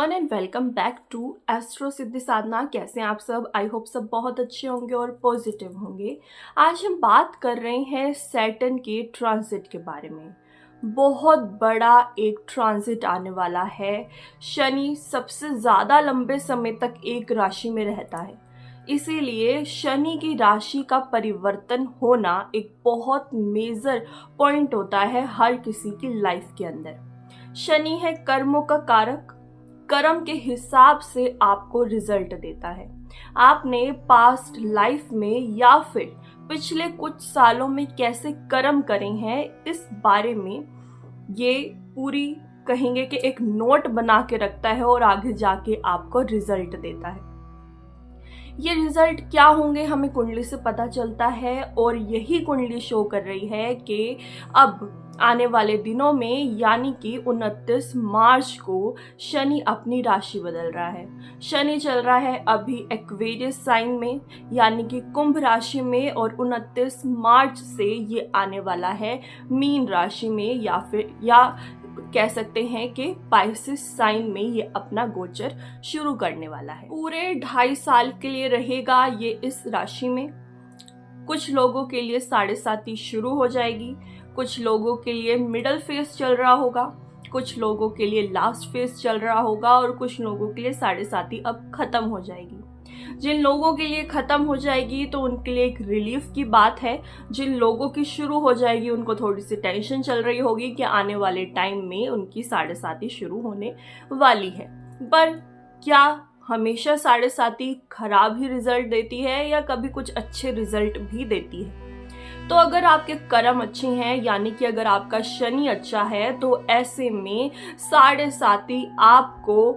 Everyone and welcome back to astro Siddhi Sadhana. कैसे हैं आप सब? आई होप सब बहुत अच्छे होंगे और पॉजिटिव होंगे। आज हम बात कर रहे हैं सैटर्न के ट्रांजिट के बारे में। बहुत बड़ा एक ट्रांजिट आने वाला है। शनि सबसे ज़्यादा लंबे समय तक एक राशि में रहता है, इसीलिए शनि की राशि का परिवर्तन होना एक बहुत मेजर पॉइंट होता है हर किसी की लाइफ के अंदर। शनि है कर्मों का कारक। कर्म के हिसाब से आपको रिजल्ट देता है। आपने पास्ट लाइफ में या फिर पिछले कुछ सालों में कैसे कर्म करे हैं, इस बारे में ये पूरी कहेंगे कि एक नोट बना के रखता है और आगे जाके आपको रिजल्ट देता है। ये रिजल्ट क्या होंगे हमें कुंडली से पता चलता है, और यही कुंडली शो कर रही है कि अब आने वाले दिनों में यानी कि 29 मार्च को शनि अपनी राशि बदल रहा है। शनि चल रहा है अभी एक्वेरियस साइन में यानी कि कुंभ राशि में, और 29 मार्च से ये आने वाला है मीन राशि में, या कह सकते हैं कि पाइसेस साइन में ये अपना गोचर शुरू करने वाला है। पूरे 2.5 साल के लिए रहेगा ये इस राशि में। कुछ लोगों के लिए 7.5 शुरू हो जाएगी, कुछ लोगों के लिए मिडल फेज चल रहा होगा, कुछ लोगों के लिए लास्ट फेज चल रहा होगा, और कुछ लोगों के लिए 7.5 अब खत्म हो जाएगी। जिन लोगों के लिए खत्म हो जाएगी तो उनके लिए एक रिलीफ की बात है। जिन लोगों की शुरू हो जाएगी उनको थोड़ी सी टेंशन चल रही होगी कि आने वाले टाइम में उनकी 7.5 शुरू होने वाली है। पर क्या हमेशा 7.5 खराब ही रिजल्ट देती है या कभी कुछ अच्छे रिजल्ट भी देती है? तो अगर आपके कर्म अच्छे हैं यानी कि अगर आपका शनि अच्छा है, तो ऐसे में 7.5 आपको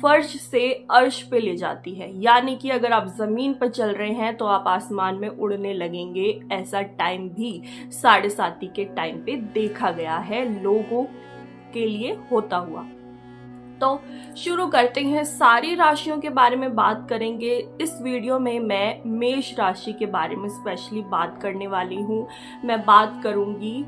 फर्श से अर्श पे ले जाती है। यानी कि अगर आप जमीन पर चल रहे हैं तो आप आसमान में उड़ने लगेंगे। ऐसा टाइम भी 7.5 के टाइम पे देखा गया है लोगों के लिए होता हुआ। तो शुरू करते हैं। सारी राशियों के बारे में बात करेंगे। इस वीडियो में मैं मेष राशि के बारे में स्पेशली बात करने वाली हूँ। मैं बात करूंगी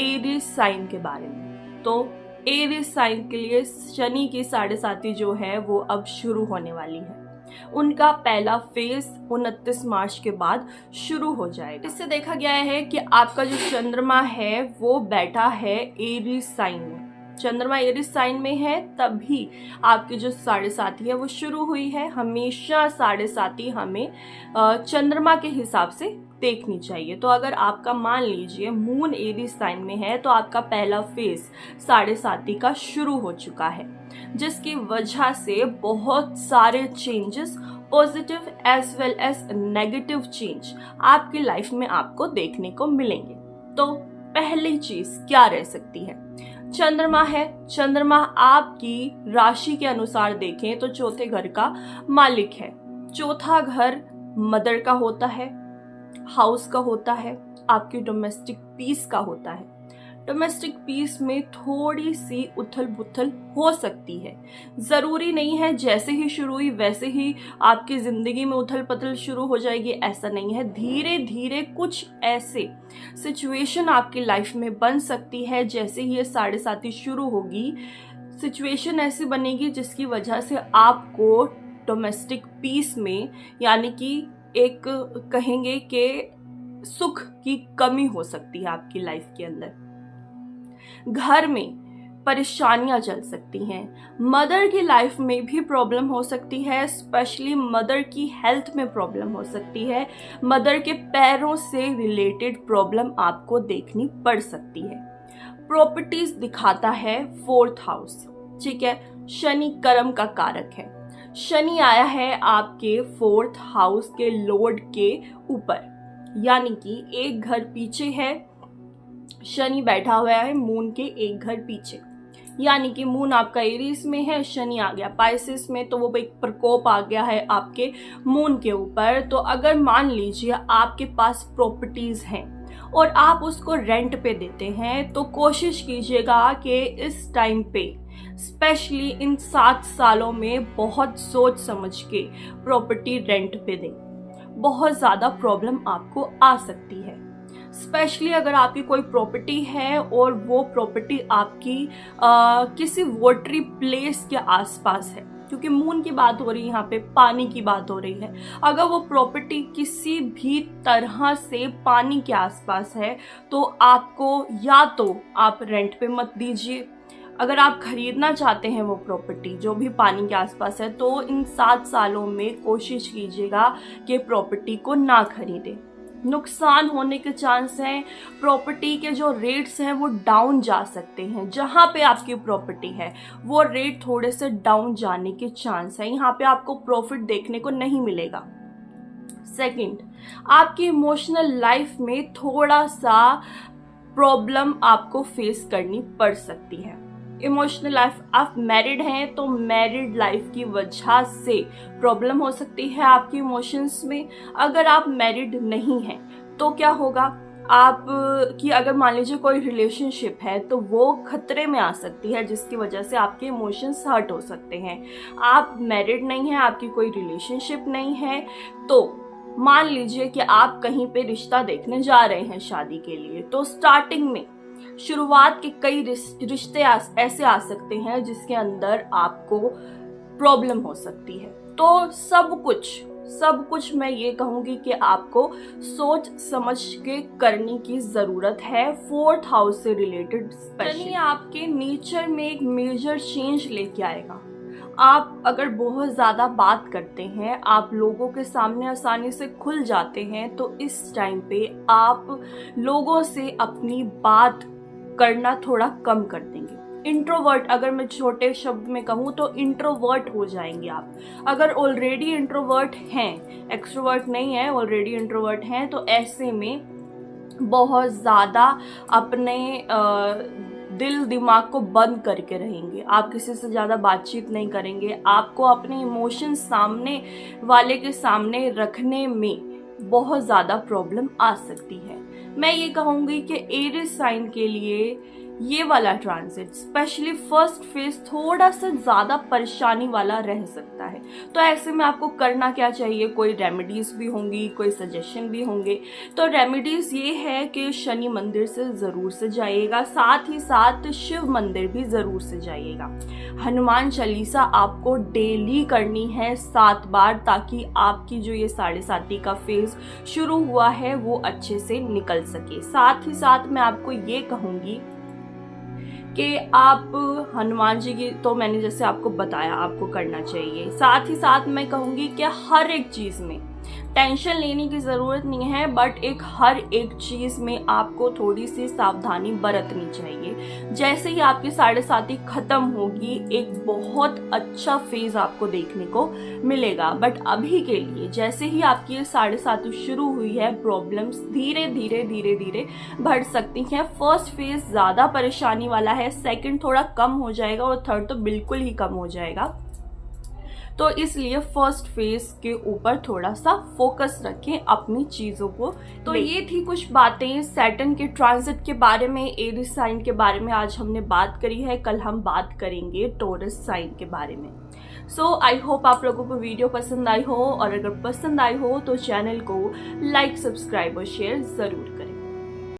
एरीज साइन के बारे में। तो एरीज साइन के लिए शनि की 7.5 जो है वो अब शुरू होने वाली है। उनका पहला फेज 29 मार्च के बाद शुरू हो जाएगा। इससे देखा गया है कि आपका जो चंद्रमा है वो बैठा है एरीज साइन में। चंद्रमा एरीज साइन में है तभी आपकी जो 7.5 है वो शुरू हुई है। हमेशा 7.5 हमें चंद्रमा के हिसाब से देखनी चाहिए। तो अगर आपका मान लीजिए मून एरीज साइन में है तो आपका पहला फेज 7.5 का शुरू हो चुका है, जिसकी वजह से बहुत सारे changes, positive as well as negative change आपकी लाइफ में आपको देखने को मिलेंगे। तो पहली चीज क्या रह सकती है? चंद्रमा है। चंद्रमा आपकी राशि के अनुसार देखें तो चौथे घर का मालिक है। चौथा घर मदर का होता है, हाउस का होता है, आपकी डोमेस्टिक पीस का होता है। डोमेस्टिक पीस में थोड़ी सी उथल पुथल हो सकती है। जरूरी नहीं है जैसे ही शुरू हुई वैसे ही आपकी जिंदगी में उथल पुथल शुरू हो जाएगी, ऐसा नहीं है। धीरे धीरे कुछ ऐसे सिचुएशन आपकी लाइफ में बन सकती है। जैसे ही ये 7.5 शुरू होगी, सिचुएशन ऐसी बनेगी जिसकी वजह से आपको डोमेस्टिक पीस में यानी कि एक कहेंगे कि सुख की कमी हो सकती है आपकी लाइफ के अंदर। घर में परेशानियां चल सकती हैं। मदर की लाइफ में भी प्रॉब्लम हो सकती है, स्पेशली मदर की हेल्थ में प्रॉब्लम हो सकती है। मदर के पैरों से रिलेटेड प्रॉब्लम आपको देखनी पड़ सकती है। प्रॉपर्टीज दिखाता है 4th हाउस, ठीक है। शनि कर्म का कारक है। शनि आया है आपके 4th हाउस के लॉर्ड के ऊपर, यानी कि एक घर पीछे है। शनि बैठा हुआ है मून के एक घर पीछे, यानी कि मून आपका एरीज में है, शनि आ गया पाइसेस में, तो वो एक प्रकोप आ गया है आपके मून के ऊपर। तो अगर मान लीजिए आपके पास प्रॉपर्टीज हैं और आप उसको रेंट पे देते हैं, तो कोशिश कीजिएगा कि इस टाइम पे स्पेशली इन 7 सालों में बहुत सोच समझ के प्रॉपर्टी रेंट पे दें। बहुत ज़्यादा प्रॉब्लम आपको आ सकती है। स्पेशली अगर आपकी कोई प्रॉपर्टी है और वो प्रॉपर्टी आपकी किसी वाटरी प्लेस के आसपास है, क्योंकि मून की बात हो रही है, यहाँ पे पानी की बात हो रही है। अगर वो प्रॉपर्टी किसी भी तरह से पानी के आसपास है तो आपको या तो आप रेंट पे मत दीजिए। अगर आप खरीदना चाहते हैं वो प्रॉपर्टी जो भी पानी के आसपास है, तो इन 7 सालों में कोशिश कीजिएगा कि प्रॉपर्टी को ना खरीदें। नुकसान होने के चांस हैं, प्रॉपर्टी के जो रेट्स हैं वो डाउन जा सकते हैं। जहाँ पे आपकी प्रॉपर्टी है वो रेट थोड़े से डाउन जाने के चांस है, यहाँ पे आपको प्रॉफिट देखने को नहीं मिलेगा। सेकंड, आपकी इमोशनल लाइफ में थोड़ा सा प्रॉब्लम आपको फेस करनी पड़ सकती है। इमोशनल लाइफ, आप मैरिड हैं तो मैरिड लाइफ की वजह से प्रॉब्लम हो सकती है आपकी इमोशंस में। अगर आप मैरिड नहीं हैं तो क्या होगा, आप की अगर मान लीजिए कोई रिलेशनशिप है तो वो खतरे में आ सकती है, जिसकी वजह से आपके इमोशंस हर्ट हो सकते हैं। आप मैरिड नहीं हैं, आपकी कोई रिलेशनशिप नहीं है, तो मान लीजिए कि आप कहीं पे रिश्ता देखने जा रहे हैं शादी के लिए, तो स्टार्टिंग में शुरुआत के कई रिश्ते ऐसे आ सकते हैं जिसके अंदर आपको प्रॉब्लम हो सकती है। तो सब कुछ मैं ये कहूंगी कि आपको सोच समझ के करने की जरूरत है। 4th हाउस से रिलेटेड स्पेशली आपके नेचर में एक मेजर चेंज लेके आएगा। आप अगर बहुत ज़्यादा बात करते हैं, आप लोगों के सामने आसानी से खुल जाते हैं, तो इस टाइम पे आप लोगों से अपनी बात करना थोड़ा कम कर देंगे। इंट्रोवर्ट, अगर मैं छोटे शब्द में कहूँ तो इंट्रोवर्ट हो जाएंगे आप। अगर ऑलरेडी इंट्रोवर्ट हैं, एक्सट्रोवर्ट नहीं है, ऑलरेडी इंट्रोवर्ट हैं, तो ऐसे में बहुत ज़्यादा अपने दिल दिमाग को बंद करके रहेंगे। आप किसी से ज़्यादा बातचीत नहीं करेंगे। आपको अपने इमोशंस सामने वाले के सामने रखने में बहुत ज़्यादा प्रॉब्लम आ सकती है। मैं ये कहूँगी कि एरिस साइन के लिए ये वाला ट्रांजिट स्पेशली फर्स्ट फेज थोड़ा सा ज़्यादा परेशानी वाला रह सकता है। तो ऐसे में आपको करना क्या चाहिए, कोई रेमेडीज भी होंगी, कोई सजेशन भी होंगे। तो रेमेडीज ये है कि शनि मंदिर से ज़रूर से जाइएगा, साथ ही साथ शिव मंदिर भी ज़रूर से जाइएगा। हनुमान चालीसा आपको डेली करनी है 7 बार, ताकि आपकी जो ये 7.5 का फेज शुरू हुआ है वो अच्छे से निकल सके। साथ ही साथ मैं आपको ये कहूँगी कि आप हनुमान जी की, तो मैंने जैसे आपको बताया आपको करना चाहिए। साथ ही साथ मैं कहूँगी कि हर एक चीज़ में टेंशन लेने की ज़रूरत नहीं है, बट हर एक चीज़ में आपको थोड़ी सी सावधानी बरतनी चाहिए। जैसे ही आपकी 7.5 खत्म होगी, एक बहुत अच्छा फेज आपको देखने को मिलेगा। बट अभी के लिए जैसे ही आपकी 7.5 शुरू हुई है, प्रॉब्लम्स धीरे धीरे बढ़ सकती हैं। फर्स्ट फेज ज़्यादा परेशानी वाला है, सेकंड थोड़ा कम हो जाएगा और थर्ड तो बिल्कुल ही कम हो जाएगा। तो इसलिए फर्स्ट फेज के ऊपर थोड़ा सा फोकस रखें अपनी चीज़ों को। तो ये थी कुछ बातें सैटर्न के ट्रांजिट के बारे में, एरिस साइन के बारे में आज हमने बात करी है। कल हम बात करेंगे टॉरस साइन के बारे में। सो आई होप आप लोगों को वीडियो पसंद आई हो, और अगर पसंद आई हो तो चैनल को लाइक, सब्सक्राइब और शेयर ज़रूर करें।